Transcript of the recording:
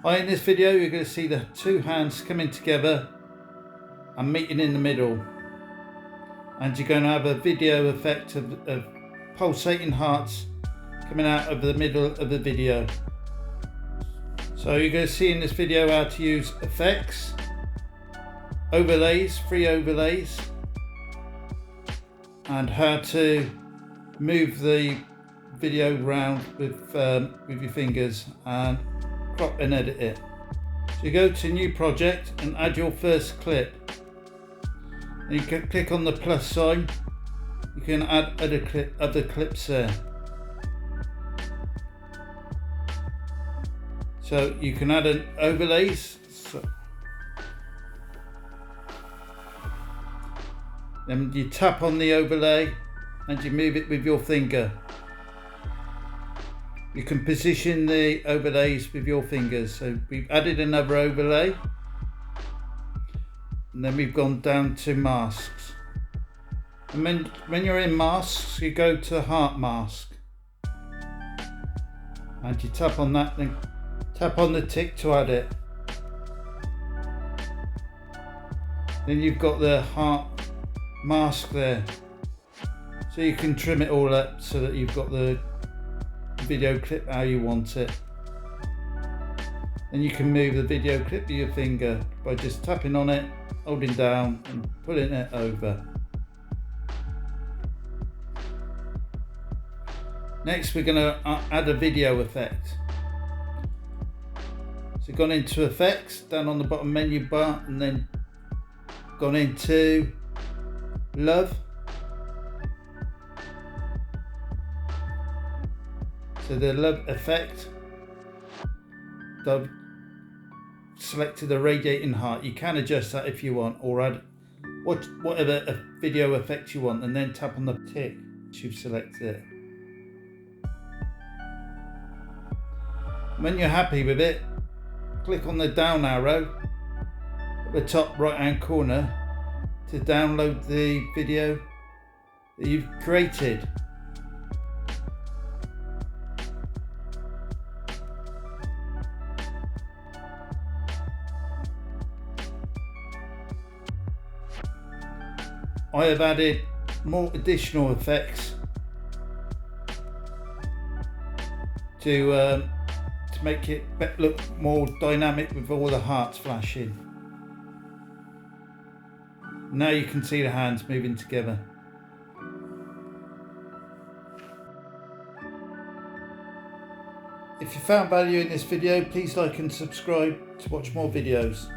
In this video you're going to see the two hands coming together and meeting in the middle, and you're going to have a video effect of pulsating hearts coming out of the middle of the video. So you're going to see in this video how to use effects, overlays, free overlays, and how to move the video around with your fingers and crop and edit it. So you go to new project and add your first clip. And you can click on the plus sign. You can add other clips there. So you can add an overlays. Then you tap on the overlay and you move it with your finger. You can position the overlays with your fingers. So we've added another overlay, and then we've gone down to masks. And then when you're in masks, you go to heart mask, and you tap on that, then tap on the tick to add it. Then you've got the heart mask there, so you can trim it all up so that you've got the video clip how you want it. And you can move the video clip with your finger by just tapping on it, holding down and pulling it over. Next we're going to add a video effect. So gone into effects down on the bottom menu bar, and then gone into love. So the love effect, I've selected the radiating heart. You can adjust that if you want, or add whatever video effect you want, and then tap on the tick once you've selected it. When you're happy with it, click on the down arrow at the top right hand corner to download the video that you've created. I have added more additional effects to make it look more dynamic with all the hearts flashing. Now you can see the hands moving together. If you found value in this video, please like and subscribe to watch more videos.